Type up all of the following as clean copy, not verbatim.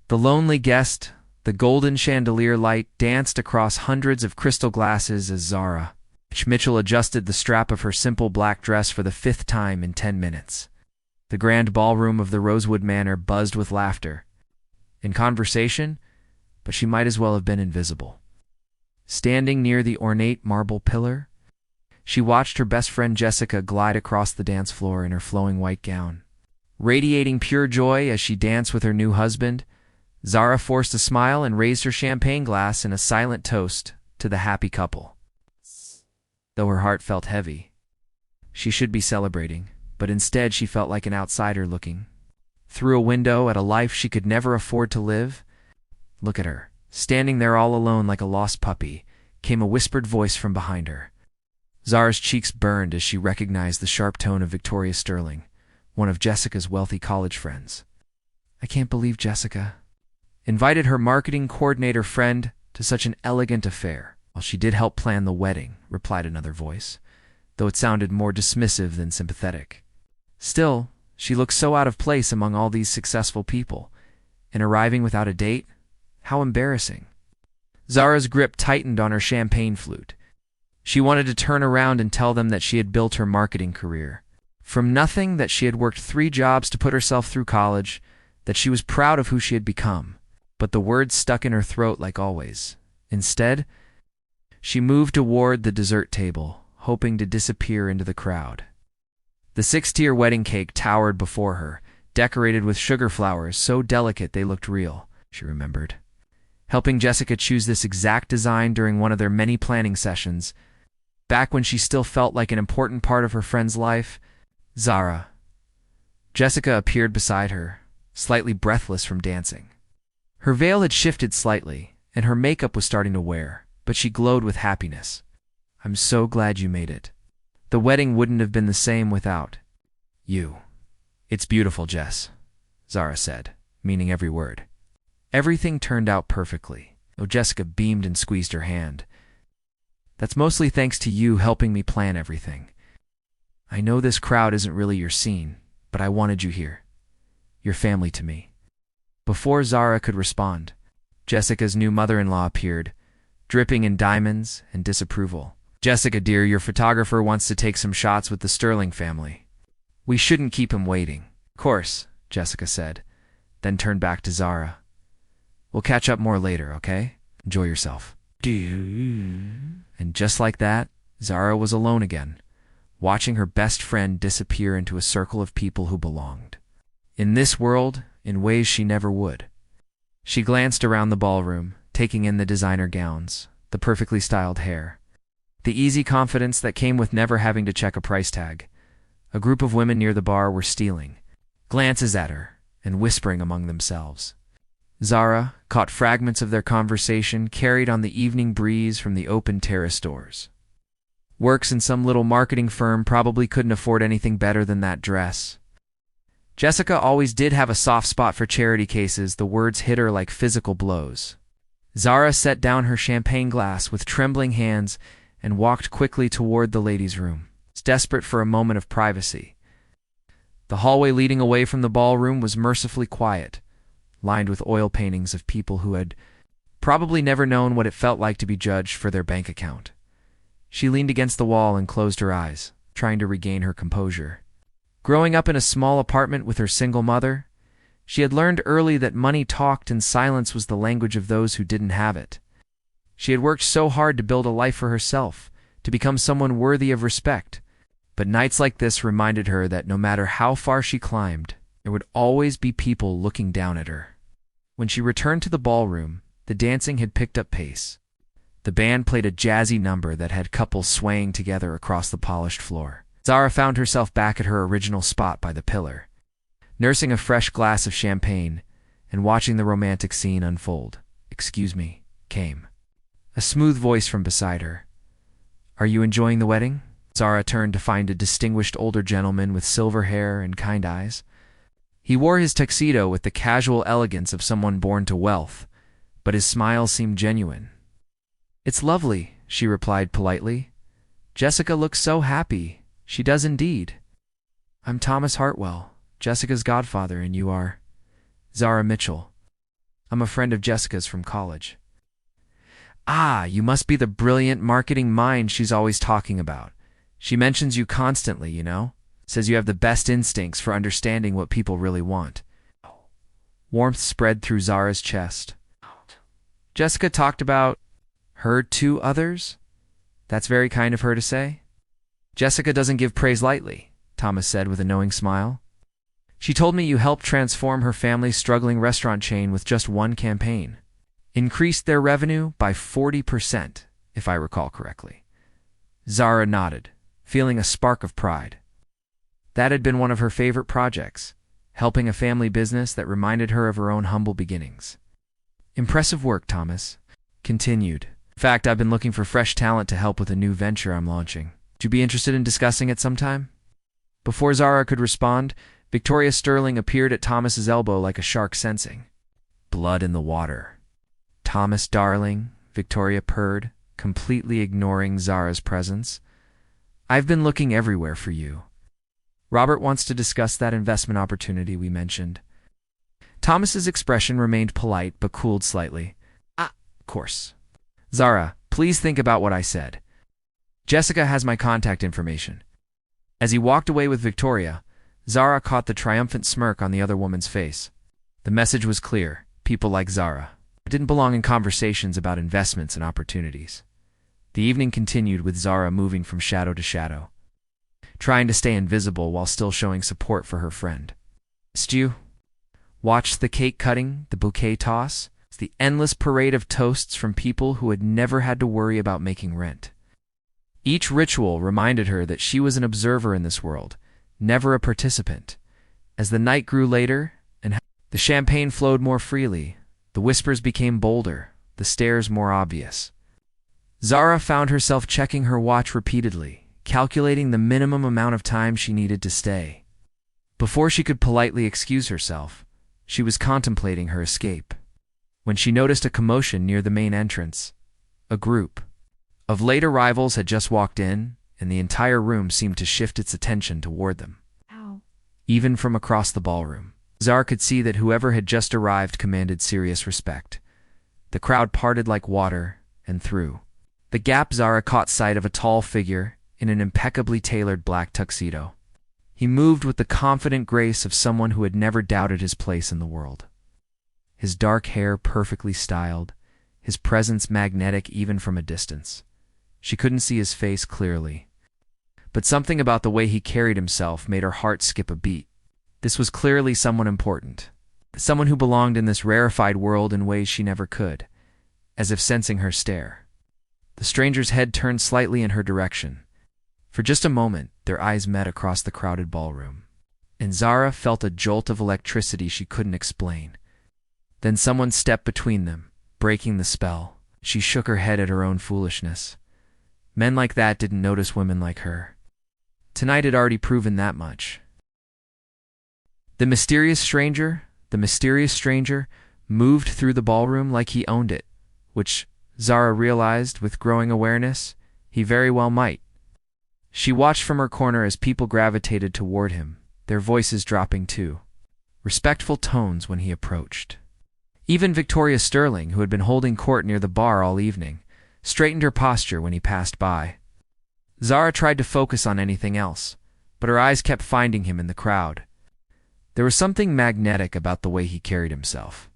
The lonely guest, the golden chandelier light, danced across hundreds of crystal glasses as Zara Mitchell adjusted the strap of her simple black dress for the 5th time in 10 minutes. The grand ballroom of the Rosewood Manor buzzed with laughter and conversation, but she might as well have been invisible. Standing near the ornate marble pillar, she watched her best friend Jessica glide across the dance floor in her flowing white gown. Radiating pure joy as she danced with her new husband, Zara forced a smile and raised her champagne glass in a silent toast to the happy couple. Though her heart felt heavy, she should be celebrating, but instead she felt like an outsider looking through a window at a life she could never afford to live. Look at her, standing there all alone like a lost puppy, came a whispered voice from behind her. Zara's cheeks burned as she recognized the sharp tone of Victoria Sterling, one of Jessica's wealthy college friends. "I can't believe Jessica invited her marketing coordinator friend to such an elegant affair." "Well, she did help plan the wedding," replied another voice, though it sounded more dismissive than sympathetic. "Still, she looks so out of place among all these successful people, and arriving without a date? How embarrassing." Zara's grip tightened on her champagne flute. She wanted to turn around and tell them that she had built her marketing career from nothing, that she had worked 3 jobs to put herself through college, that she was proud of who she had become, but the words stuck in her throat like always. Instead, she moved toward the dessert table, hoping to disappear into the crowd. The 6-tier wedding cake towered before her, decorated with sugar flowers so delicate they looked real, she remembered. Helping Jessica choose this exact design during one of their many planning sessions, back when she still felt like an important part of her friend's life. Zara. Jessica appeared beside her, slightly breathless from dancing. Her veil had shifted slightly, and her makeup was starting to wear, but she glowed with happiness. "I'm so glad you made it. The wedding wouldn't have been the same without you." "It's beautiful, Jess," Zara said, meaning every word. Everything turned out perfectly, though Jessica beamed and squeezed her hand. "That's mostly thanks to you helping me plan everything. I know this crowd isn't really your scene, but I wanted you here. You're family to me." Before Zara could respond, Jessica's new mother-in-law appeared, dripping in diamonds and disapproval. "Jessica, dear, your photographer wants to take some shots with the Sterling family. We shouldn't keep him waiting." "Of course," Jessica said, then turned back to Zara. "We'll catch up more later, okay? Enjoy yourself." And just like that, Zara was alone again, watching her best friend disappear into a circle of people who belonged in this world in ways she never would. She glanced around the ballroom, taking in the designer gowns, the perfectly styled hair, the easy confidence that came with never having to check a price tag. A group of women near the bar were stealing glances at her and whispering among themselves. Zara caught fragments of their conversation carried on the evening breeze from the open terrace doors. Works in some little marketing firm, probably couldn't afford anything better than that dress. Jessica always did have a soft spot for charity cases. The words hit her like physical blows. Zara set down her champagne glass with trembling hands and walked quickly toward the ladies' room, desperate for a moment of privacy. The hallway leading away from the ballroom was mercifully quiet, lined with oil paintings of people who had probably never known what it felt like to be judged for their bank account. She leaned against the wall and closed her eyes, trying to regain her composure. Growing up in a small apartment with her single mother, she had learned early that money talked and silence was the language of those who didn't have it. She had worked so hard to build a life for herself, to become someone worthy of respect, but nights like this reminded her that no matter how far she climbed, there would always be people looking down at her. When she returned to the ballroom, the dancing had picked up pace. The band played a jazzy number that had couples swaying together across the polished floor. Zara found herself back at her original spot by the pillar, nursing a fresh glass of champagne and watching the romantic scene unfold. "Excuse me," came a smooth voice from beside her. "Are you enjoying the wedding?" Zara turned to find a distinguished older gentleman with silver hair and kind eyes. He wore his tuxedo with the casual elegance of someone born to wealth, but his smile seemed genuine. "It's lovely," she replied politely. "Jessica looks so happy." "She does indeed." "I'm Thomas Hartwell, Jessica's godfather, and you are?" "Zara Mitchell." I'm a friend of Jessica's from college. Ah, you must be the brilliant marketing mind she's always talking about. She mentions you constantly, you know? Says you have the best instincts for understanding what people really want. Warmth spread through Zara's chest. Jessica talked about her to others? That's very kind of her to say. Jessica doesn't give praise lightly, Thomas said with a knowing smile. She told me you helped transform her family's struggling restaurant chain with just one campaign. Increased their revenue by 40%, if I recall correctly. Zara nodded, feeling a spark of pride. That had been one of her favorite projects, helping a family business that reminded her of her own humble beginnings. Impressive work, Thomas. Continued. In fact, I've been looking for fresh talent to help with a new venture I'm launching. Would you be interested in discussing it sometime? Before Zara could respond, Victoria Sterling appeared at Thomas's elbow like a shark sensing. Blood in the water. Thomas, darling, Victoria purred, completely ignoring Zara's presence. I've been looking everywhere for you. Robert wants to discuss that investment opportunity we mentioned. Thomas's expression remained polite but cooled slightly. Of course. Zara, please think about what I said. Jessica has my contact information. As he walked away with Victoria, Zara caught the triumphant smirk on the other woman's face. The message was clear. People like Zara didn't belong in conversations about investments and opportunities. The evening continued with Zara moving from shadow to shadow, trying to stay invisible while still showing support for her friend. Missed you? Watched the cake cutting, the bouquet toss, the endless parade of toasts from people who had never had to worry about making rent. Each ritual reminded her that she was an observer in this world, never a participant. As the night grew later and the champagne flowed more freely, the whispers became bolder, the stares more obvious. Zara found herself checking her watch repeatedly, calculating the minimum amount of time she needed to stay. Before she could politely excuse herself, she was contemplating her escape, when she noticed a commotion near the main entrance. A group of late arrivals had just walked in, and the entire room seemed to shift its attention toward them. Ow. Even from across the ballroom, Zara could see that whoever had just arrived commanded serious respect. The crowd parted like water, and through the gap Zara caught sight of a tall figure in an impeccably tailored black tuxedo. He moved with the confident grace of someone who had never doubted his place in the world. His dark hair perfectly styled, his presence magnetic even from a distance. She couldn't see his face clearly, but something about the way he carried himself made her heart skip a beat. This was clearly someone important, someone who belonged in this rarefied world in ways she never could, as if sensing her stare. The stranger's head turned slightly in her direction. For just a moment, their eyes met across the crowded ballroom, and Zara felt a jolt of electricity she couldn't explain. Then someone stepped between them, breaking the spell. She shook her head at her own foolishness. Men like that didn't notice women like her. Tonight had already proven that much. The mysterious stranger, moved through the ballroom like he owned it, which Zara realized with growing awareness he very well might. She watched from her corner as people gravitated toward him, their voices dropping too. Respectful tones when he approached. Even Victoria Sterling, who had been holding court near the bar all evening, straightened her posture when he passed by. Zara tried to focus on anything else, but her eyes kept finding him in the crowd. There was something magnetic about the way he carried himself.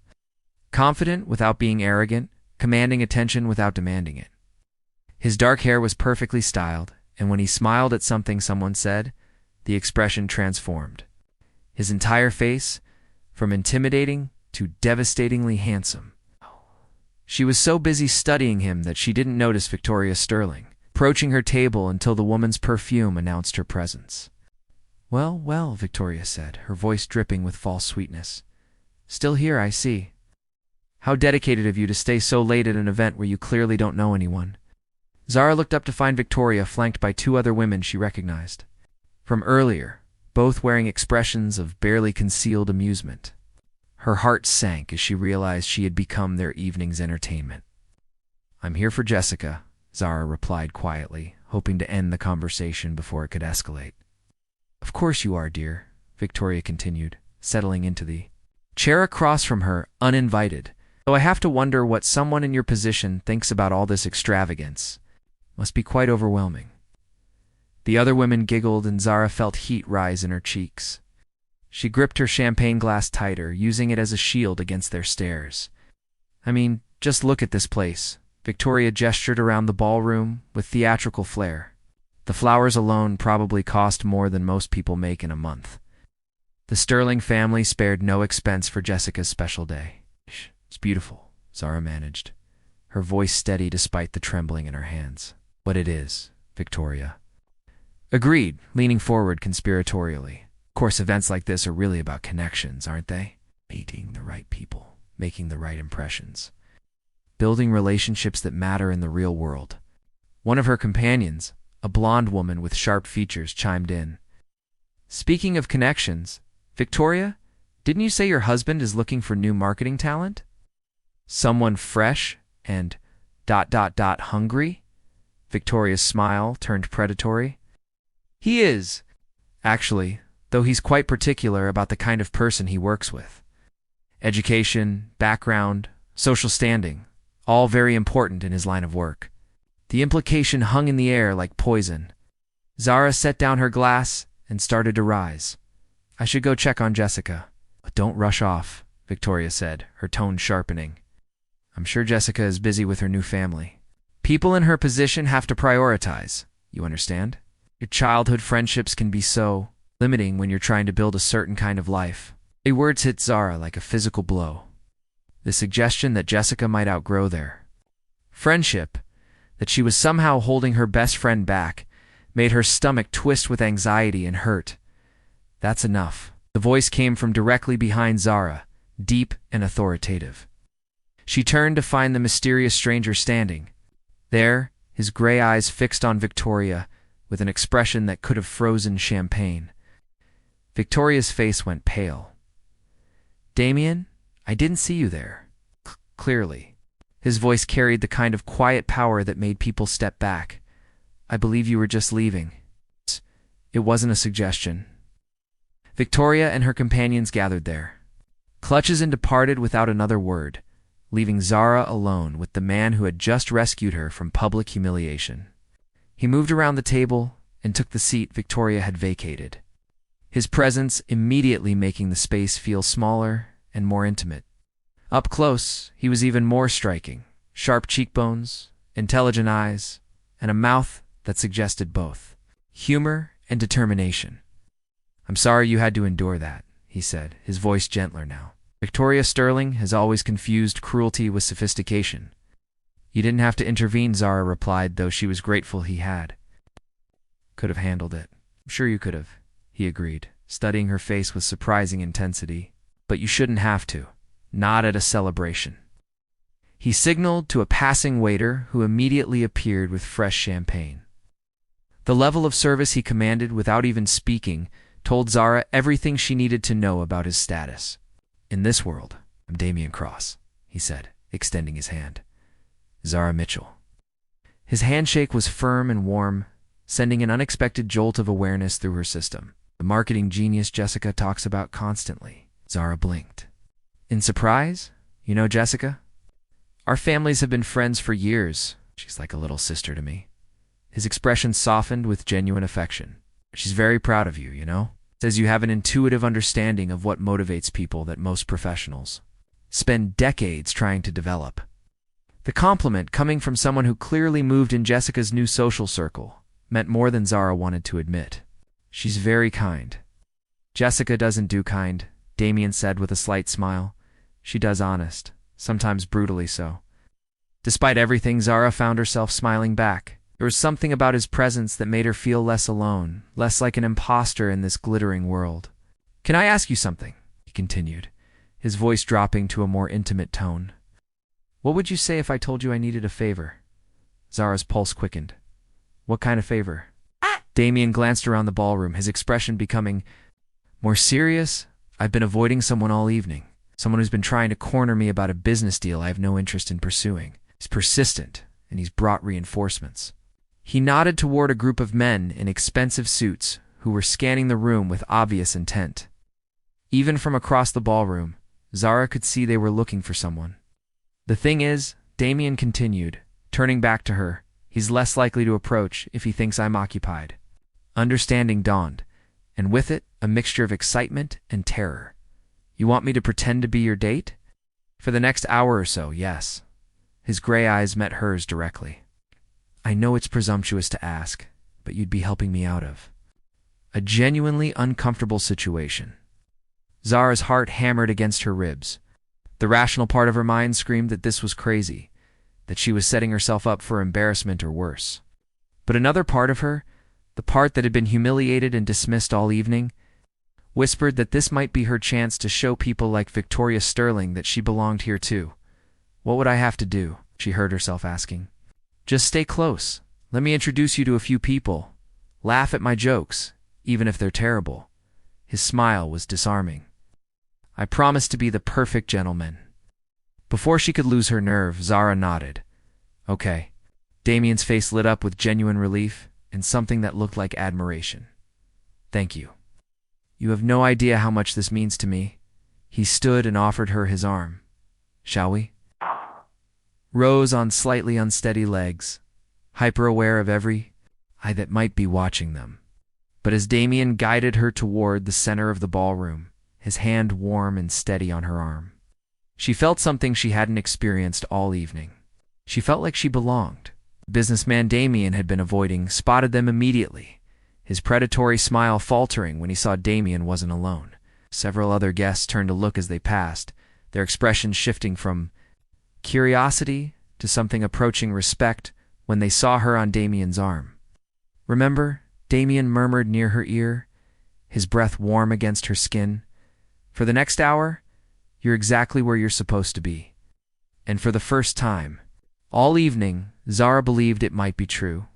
Confident without being arrogant, commanding attention without demanding it. His dark hair was perfectly styled, and when he smiled at something someone said, the expression transformed. His entire face, from intimidating to devastatingly handsome. She was so busy studying him that she didn't notice Victoria Sterling, approaching her table until the woman's perfume announced her presence. Well, well, Victoria said, her voice dripping with false sweetness. Still here, I see. How dedicated of you to stay so late at an event where you clearly don't know anyone. Zara looked up to find Victoria flanked by two other women she recognized from earlier, both wearing expressions of barely concealed amusement. Her heart sank as she realized she had become their evening's entertainment. I'm here for Jessica, Zara replied quietly, hoping to end the conversation before it could escalate. Of course you are, dear, Victoria continued, settling into the chair across from her, uninvited. Though I have to wonder what someone in your position thinks about all this extravagance. Must be quite overwhelming. The other women giggled and Zara felt heat rise in her cheeks. She gripped her champagne glass tighter, using it as a shield against their stares. I mean, just look at this place. Victoria gestured around the ballroom with theatrical flair. The flowers alone probably cost more than most people make in a month. The Sterling family spared no expense for Jessica's special day. It's beautiful, Zara managed, her voice steady despite the trembling in her hands. What it is, Victoria. Agreed, leaning forward conspiratorially. Of course, events like this are really about connections, aren't they? Meeting the right people, making the right impressions, building relationships that matter in the real world. One of her companions, a blonde woman with sharp features, chimed in. Speaking of connections, Victoria, didn't you say your husband is looking for new marketing talent? Someone fresh and ... hungry? Victoria's smile turned predatory. He is, actually, though he's quite particular about the kind of person he works with. Education, background, social standing, all very important in his line of work. The implication hung in the air like poison. Zara set down her glass and started to rise. I should go check on Jessica. But don't rush off, Victoria said, her tone sharpening. I'm sure Jessica is busy with her new family. People in her position have to prioritize, you understand? Your childhood friendships can be so limiting when you're trying to build a certain kind of life. The words hit Zara like a physical blow. The suggestion that Jessica might outgrow their friendship, that she was somehow holding her best friend back, made her stomach twist with anxiety and hurt. That's enough. The voice came from directly behind Zara, deep and authoritative. She turned to find the mysterious stranger standing. There, his gray eyes fixed on Victoria, with an expression that could have frozen champagne. Victoria's face went pale. Damien, I didn't see you there. Clearly. His voice carried the kind of quiet power that made people step back. I believe you were just leaving. It wasn't a suggestion. Victoria and her companions gathered there. Clutches and departed without another word, leaving Zara alone with the man who had just rescued her from public humiliation. He moved around the table and took the seat Victoria had vacated, his presence immediately making the space feel smaller and more intimate. Up close, he was even more striking, sharp cheekbones, intelligent eyes, and a mouth that suggested both humor and determination. I'm sorry you had to endure that, he said, his voice gentler now. Victoria Sterling has always confused cruelty with sophistication. You didn't have to intervene, Zara replied, though she was grateful he had. Could have handled it. I'm sure you could have, he agreed, studying her face with surprising intensity. But you shouldn't have to. Not at a celebration. He signaled to a passing waiter who immediately appeared with fresh champagne. The level of service he commanded without even speaking told Zara everything she needed to know about his status. In this world, I'm Damien Cross, he said, extending his hand. Zara Mitchell. His handshake was firm and warm, sending an unexpected jolt of awareness through her system. The marketing genius Jessica talks about constantly. Zara blinked. In surprise? You know Jessica? Our families have been friends for years. She's like a little sister to me. His expression softened with genuine affection. She's very proud of you, you know? Says you have an intuitive understanding of what motivates people that most professionals spend decades trying to develop. The compliment, coming from someone who clearly moved in Jessica's new social circle, meant more than Zara wanted to admit. She's very kind. Jessica doesn't do kind, Damien said with a slight smile. She does honest, sometimes brutally so. Despite everything, Zara found herself smiling back. There was something about his presence that made her feel less alone, less like an imposter in this glittering world. Can I ask you something? He continued, his voice dropping to a more intimate tone. What would you say if I told you I needed a favor? Zara's pulse quickened. What kind of favor? Damien glanced around the ballroom, his expression becoming more serious. I've been avoiding someone all evening. Someone who's been trying to corner me about a business deal I have no interest in pursuing. He's persistent, and he's brought reinforcements. He nodded toward a group of men in expensive suits who were scanning the room with obvious intent. Even from across the ballroom, Zara could see they were looking for someone. The thing is, Damien continued, turning back to her, he's less likely to approach if he thinks I'm occupied. Understanding dawned, and with it, a mixture of excitement and terror. You want me to pretend to be your date? For the next hour or so, yes. His gray eyes met hers directly. I know it's presumptuous to ask, but you'd be helping me out of a genuinely uncomfortable situation. Zara's heart hammered against her ribs. The rational part of her mind screamed that this was crazy, that she was setting herself up for embarrassment or worse. But another part of her, the part that had been humiliated and dismissed all evening, whispered that this might be her chance to show people like Victoria Sterling that she belonged here too. What would I have to do? She heard herself asking. Just stay close. Let me introduce you to a few people. Laugh at my jokes, even if they're terrible. His smile was disarming. I promise to be the perfect gentleman. Before she could lose her nerve, Zara nodded. Okay. Damien's face lit up with genuine relief and something that looked like admiration. Thank you. You have no idea how much this means to me. He stood and offered her his arm. Shall we? Rose on slightly unsteady legs, hyper-aware of every eye that might be watching them. But as Damien guided her toward the center of the ballroom, his hand warm and steady on her arm, she felt something she hadn't experienced all evening. She felt like she belonged. Businessman Damien had been avoiding spotted them immediately, his predatory smile faltering when he saw Damien wasn't alone. Several other guests turned to look as they passed, their expressions shifting from curiosity to something approaching respect when they saw her on Damien's arm. Remember, Damien murmured near her ear, his breath warm against her skin. For the next hour, you're exactly where you're supposed to be. And for the first time, all evening, Zara believed it might be true.